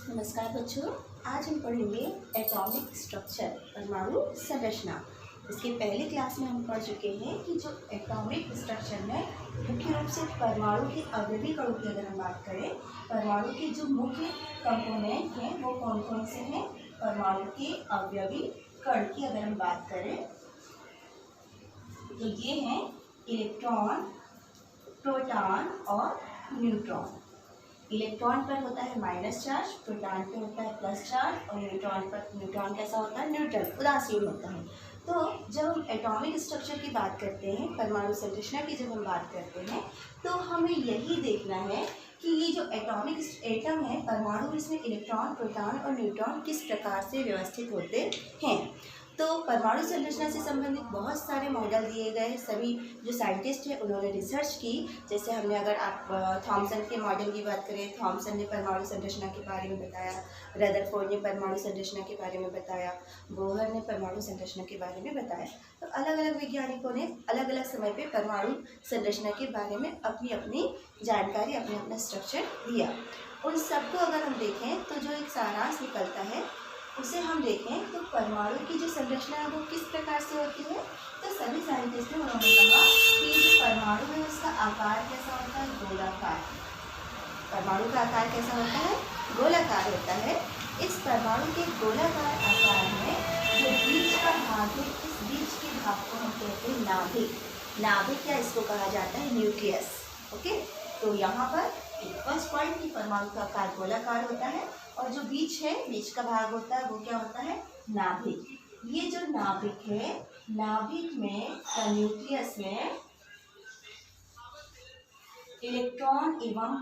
नमस्कार बच्चों, आज हम पढ़ेंगे एटॉमिक स्ट्रक्चर, परमाणु संरचना। इसके पहले क्लास में हम पढ़ चुके हैं कि जो एटॉमिक स्ट्रक्चर में मुख्य रूप से परमाणु के अवयवी कणों की अगर हम बात करें, परमाणु के जो मुख्य कंपोनेंट हैं वो कौन कौन से हैं। परमाणु के अवयवी कण की अगर हम बात करें तो ये हैं इलेक्ट्रॉन, प्रोटॉन और न्यूट्रॉन। इलेक्ट्रॉन पर होता है माइनस चार्ज, प्रोटॉन पर होता है प्लस चार्ज और न्यूट्रॉन कैसा होता है, न्यूट्रल, उदासीन होता है। तो जब हम एटॉमिक स्ट्रक्चर की बात करते हैं, परमाणु संरचना की जब हम बात करते हैं, तो हमें यही देखना है कि ये जो एटॉमिक एटम है, परमाणु, इसमें इलेक्ट्रॉन, प्रोटॉन और न्यूट्रॉन किस प्रकार से व्यवस्थित होते हैं। तो परमाणु संरचना से संबंधित बहुत सारे मॉडल दिए गए। सभी जो साइंटिस्ट हैं उन्होंने रिसर्च की। जैसे हमने अगर आप थॉमसन के मॉडल की बात करें, थॉमसन ने परमाणु संरचना के बारे में बताया, रदरफोर्ड ने परमाणु संरचना के बारे में बताया, बोहर ने परमाणु संरचना के बारे में बताया। तो अलग अलग वैज्ञानिकों ने अलग अलग समय पर परमाणु संरचना के बारे में अपनी अपनी जानकारी, अपना अपना स्ट्रक्चर दिया। उन सबको अगर हम देखें तो जो एक सारांश निकलता है उसे हम देखें तो परमाणु की जो संरचना है वो किस प्रकार से होती है। तो सभी साइंटिस्ट ने उन्होंने कहा कि जो परमाणु है उसका आकार कैसा होता है, गोलाकार। परमाणु का आकार कैसा होता है, गोलाकार होता है। इस परमाणु के गोलाकार आकार में जो बीच का भाग है, इस बीच के भाग को हम कहते हैं नाभिक। नाभिक या इसको कहा जाता है न्यूक्लियस। ओके, तो यहाँ पर फर्स्ट पॉइंट की परमाणु का आकार गोलाकार होता है और जो बीच है, बीच का भाग होता है वो क्या होता है, नाभिक। ये जो नाभिक है, नाभिक में या न्यूक्लियस में इलेक्ट्रॉन एवं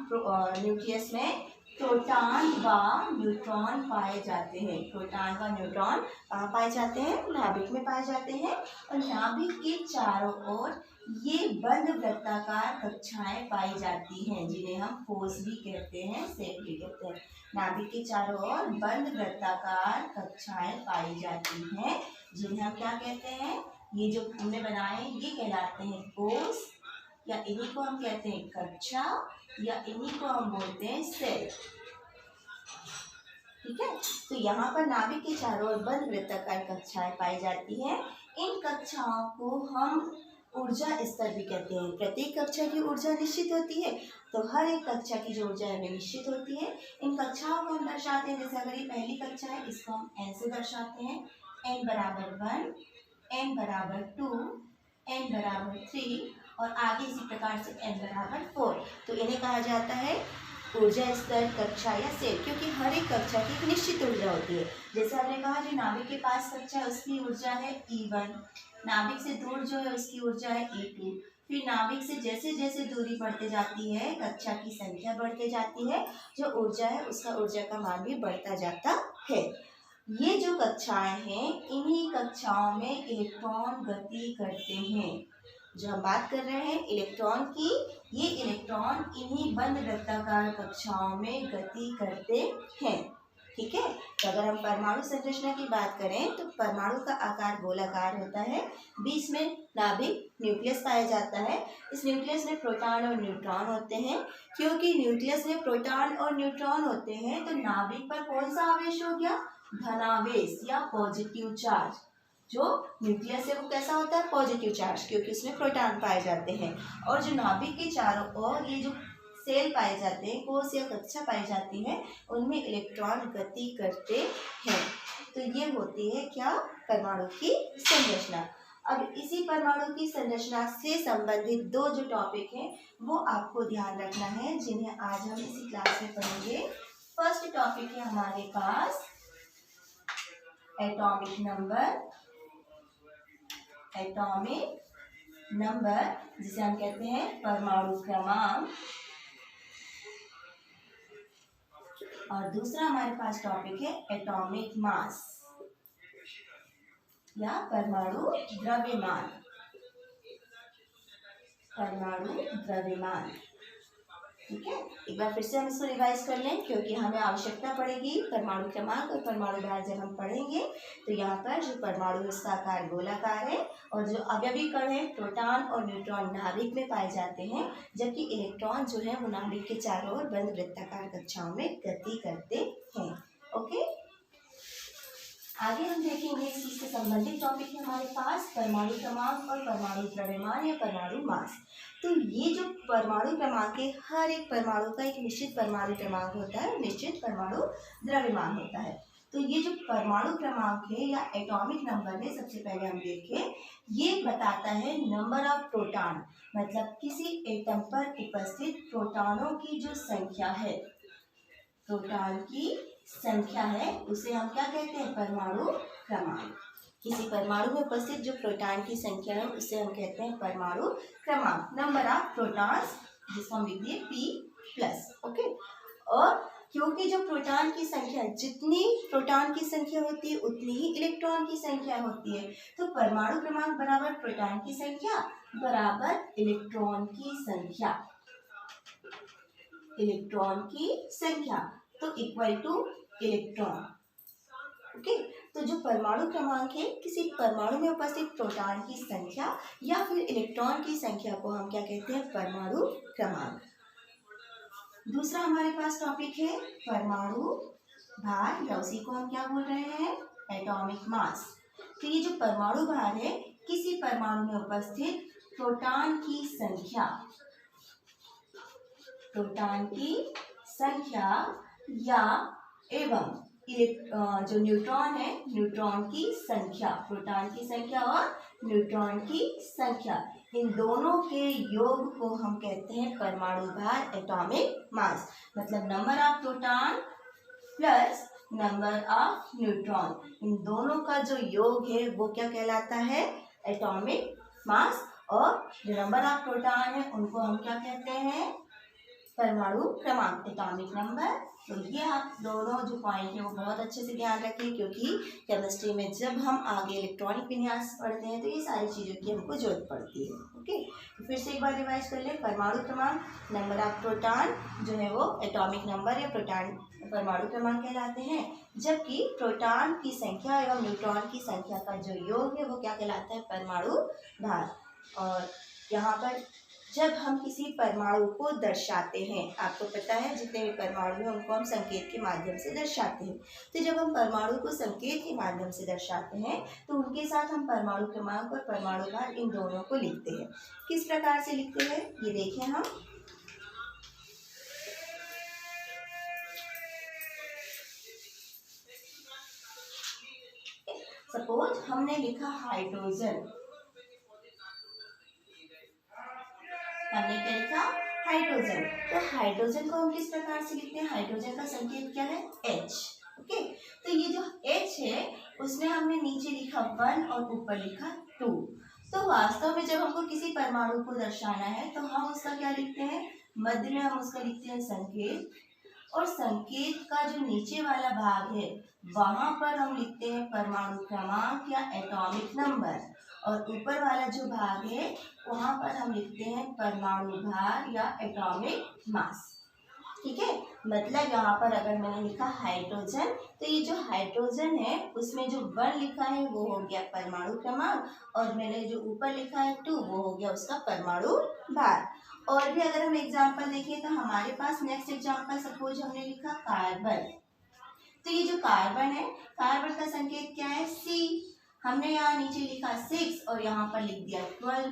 न्यूक्लियस में प्रोटॉन व न्यूट्रॉन पाए जाते हैं। प्रोटॉन व न्यूट्रॉन पाए जाते हैं, नाभिक में पाए जाते हैं। और नाभिक के चारों ओर ये बंद वृत्ताकार कक्षाएं पाई जाती हैं, जिन्हें हम फोर्स भी कहते हैं, सेप भी कहते हैं। नाभिक के चारों ओर बंद वृत्ताकार कक्षाएं पाई जाती हैं, जिन्हें हम क्या कहते हैं, ये जो हमने बनाए ये कहलाते हैं कोर्स, या इन्हीं को हम कहते हैं कक्षा, या इन्हीं को हम बोलते हैं सेल। ठीक है, तो यहाँ पर नाभिक के चारों ओर बंद वृत्ताकार कक्षाएं पाई जाती हैं। इन कक्षाओं को हम ऊर्जा स्तर भी कहते हैं। प्रत्येक कक्षा की ऊर्जा निश्चित होती है, तो हर एक कक्षा की जो ऊर्जा है वे निश्चित होती है। इन कक्षाओं को हम दर्शाते हैं, जैसे अगर ये पहली कक्षा है, इसको हम n से दर्शाते हैं। n बराबर 1, n बराबर 2, n बराबर 3 और आगे इसी प्रकार से n बराबर 4। तो इन्हें कहा जाता है ऊर्जा स्तर, कक्षा या सेल, क्योंकि हर एक कक्षा की एक निश्चित ऊर्जा होती है। जैसे हमने कहा जो नाभिक के पास कक्षा है उसकी ऊर्जा है E1, नाभिक से दूर जो है उसकी ऊर्जा है E2। फिर नाभिक से जैसे जैसे दूरी बढ़ते जाती है, कक्षा की संख्या बढ़ते जाती है, जो ऊर्जा है उसका ऊर्जा का मान भी बढ़ता जाता है। ये जो कक्षाएं हैं, इन्हीं कक्षाओं में इलेक्ट्रॉन गति करते हैं। जो हम बात कर रहे हैं इलेक्ट्रॉन की, ये इलेक्ट्रॉन इन्हीं बंद वृत्ताकार कक्षाओं में गति करते हैं। ठीक है, तो अगर हम परमाणु संरचना की बात करें तो परमाणु का आकार गोलाकार होता है, बीच में नाभिक न्यूक्लियस पाया जाता है। इस न्यूक्लियस में प्रोटॉन और न्यूट्रॉन होते हैं। क्योंकि न्यूक्लियस में प्रोटॉन और न्यूट्रॉन होते हैं तो नाभिक पर कौन सा आवेश हो गया, धनावेश या पॉजिटिव चार्ज। जो न्यूक्लियस है वो कैसा होता है, पॉजिटिव चार्ज, क्योंकि उसमें प्रोटॉन पाए जाते हैं। और जो नाभिक के चारों ओर ये जो सेल पाए जाते हैं, कोष या कक्षा पाई जाती है, उनमें इलेक्ट्रॉन गति करते हैं। तो ये होती है क्या, परमाणु की संरचना। अब इसी परमाणु की संरचना से संबंधित दो जो टॉपिक हैं वो आपको ध्यान रखना है, जिन्हें आज हम इसी क्लास में पढ़ेंगे। फर्स्ट टॉपिक है हमारे पास एटॉमिक नंबर। एटॉमिक नंबर जिसे हम कहते हैं परमाणु क्रमांक। और दूसरा हमारे पास टॉपिक है एटॉमिक मास या परमाणु द्रव्यमान। परमाणु द्रव्यमान, ठीक है, एक बार फिर से हम इसको रिवाइज कर लें, क्योंकि हमें आवश्यकता पड़ेगी परमाणु क्रमांक और परमाणु भार जब हम पढ़ेंगे। तो यहाँ पर जो परमाणु उसका आकार गोलाकार है और जो अवयवी कण है प्रोटॉन और न्यूट्रॉन नाभिक में पाए जाते हैं, जबकि इलेक्ट्रॉन जो है वो नाभिक के चारों ओर बंद वृत्ताकार कक्षाओं में गति करते हैं। ओके, आगे हम देखेंगे इसी से संबंधित टॉपिक है हमारे पास परमाणु क्रमांक और परमाणु द्रव्यमान या परमाणु मास। तो ये जो परमाणु क्रमांक है, हर एक परमाणु का एक निश्चित परमाणु क्रमांक होता है, निश्चित परमाणु द्रव्यमान होता है। तो ये जो परमाणु क्रमांक है या एटॉमिक नंबर है, सबसे पहले हम देखें, ये बताता है नंबर ऑफ प्रोटॉन, मतलब किसी एटम पर उपस्थित प्रोटॉनों की जो संख्या है, प्रोटॉन की संख्या है, उसे हम क्या कहते हैं, परमाणु क्रमांक। किसी परमाणु में उपस्थित जो प्रोटॉन की संख्या है उसे हम कहते हैं परमाणु क्रमांक, नंबर ऑफ प्रोटॉन्स, जिसको हम लिखते हैं P+। ओके, और क्योंकि जो प्रोटॉन की संख्या, जितनी प्रोटॉन की संख्या होती है उतनी ही इलेक्ट्रॉन की संख्या होती है, तो परमाणु क्रमांक बराबर प्रोटॉन की संख्या बराबर इलेक्ट्रॉन की संख्या, इलेक्ट्रॉन की संख्या, तो इक्वल टू इलेक्ट्रॉन। ओके, तो जो परमाणु क्रमांक है, किसी परमाणु में उपस्थित प्रोटॉन की संख्या या फिर इलेक्ट्रॉन की संख्या को हम क्या कहते हैं, परमाणु क्रमांक। दूसरा हमारे पास टॉपिक है परमाणु भार, या उसी को हम क्या बोल रहे हैं, एटॉमिक मास। तो ये जो परमाणु भार है, किसी परमाणु में उपस्थित प्रोटॉन की संख्या, प्रोटॉन की संख्या या एवं जो न्यूट्रॉन है, न्यूट्रॉन की संख्या, प्रोटॉन की संख्या और न्यूट्रॉन की संख्या, इन दोनों के योग को हम कहते हैं परमाणु भार, एटॉमिक मास। मतलब number of proton plus number of neutron, इन दोनों का जो योग है वो क्या कहलाता है, एटॉमिक मास। और जो नंबर ऑफ प्रोटॉन है उनको हम क्या कहते हैं, परमाणु क्रमांक, एटॉमिक नंबर। तो ये आप दोनों जो पॉइंट है वो बहुत अच्छे से ध्यान रखें, क्योंकि केमिस्ट्री में जब हम आगे इलेक्ट्रॉनिक विन्यास पढ़ते हैं तो ये सारी चीज़ों की हमको जरूरत पड़ती है। ओके, तो फिर से एक बार रिवाइज कर लें, परमाणु क्रमांक, नंबर ऑफ प्रोटॉन जो है वो एटॉमिक नंबर या प्रोटॉन परमाणु क्रमांक कहलाते हैं, जबकि प्रोटॉन की संख्या एवं न्यूट्रॉन की संख्या का जो योग है वो क्या कहलाता है, परमाणु भार। और यहाँ पर जब हम किसी परमाणु को दर्शाते हैं, आपको पता है जितने भी परमाणु हैं उनको हम संकेत के माध्यम से दर्शाते हैं। तो जब हम परमाणु को संकेत के माध्यम से दर्शाते हैं तो उनके साथ हम परमाणु क्रमांक और परमाणु भार इन दोनों को लिखते हैं। किस प्रकार से लिखते हैं ये देखें हम। सपोज हमने लिखा हाइड्रोजन, हमने क्या लिखा, हाइड्रोजन। तो हाइड्रोजन को हम किस प्रकार से लिखते हैं, हाइड्रोजन का संकेत क्या है, H। ओके, तो ये जो H है उसमें हमने नीचे लिखा 1 और ऊपर लिखा 2। तो वास्तव में जब हमको किसी परमाणु को दर्शाना है तो हम उसका क्या लिखते हैं, मध्य में हम उसका लिखते हैं संकेत, और संकेत का जो नीचे वाला भाग है वहां पर हम लिखते हैं परमाणु क्रमांक या एटॉमिक नंबर, और ऊपर वाला जो भाग है वहां पर हम लिखते हैं परमाणु भार या एटॉमिक मास। ठीक है, मतलब यहाँ पर अगर मैंने लिखा हाइड्रोजन, तो ये जो हाइड्रोजन है उसमें जो 1 लिखा है वो हो गया परमाणु क्रमांक, और मैंने जो ऊपर लिखा है 2 वो हो गया उसका परमाणु भार। और भी अगर हम एग्जाम्पल देखें तो हमारे पास नेक्स्ट एग्जाम्पल, सपोज हमने लिखा कार्बन। तो ये जो कार्बन है, कार्बन का संकेत क्या है, C। हमने यहाँ नीचे लिखा 6 और यहाँ पर लिख दिया 12।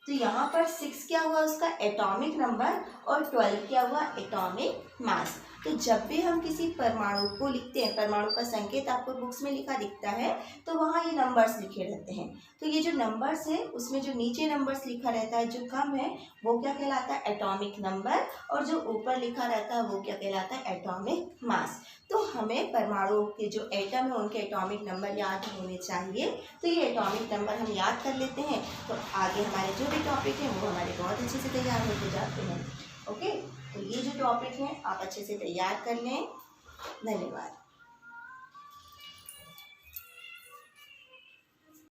तो यहाँ पर 6 क्या हुआ उसका एटॉमिक नंबर और 12 क्या हुआ एटॉमिक मास। तो जब भी हम किसी परमाणु को लिखते हैं, परमाणु का संकेत आपको बुक्स में लिखा दिखता है तो वहाँ ये नंबर्स लिखे रहते हैं। तो ये जो नंबर्स है उसमें जो नीचे नंबर्स लिखा रहता है जो कम है वो क्या कहलाता है एटॉमिक नंबर, और जो ऊपर लिखा रहता है वो क्या कहलाता है एटॉमिक मास। तो हमें परमाणु के जो एटम है उनके एटॉमिक नंबर याद होने चाहिए। तो ये एटॉमिक नंबर हम याद कर लेते हैं तो आगे हमारे जो भी टॉपिक हैं वो हमारे बहुत अच्छे से तैयार होते जाते हैं। ओके, तो ये जो टॉपिक है आप अच्छे से तैयार कर लें। धन्यवाद।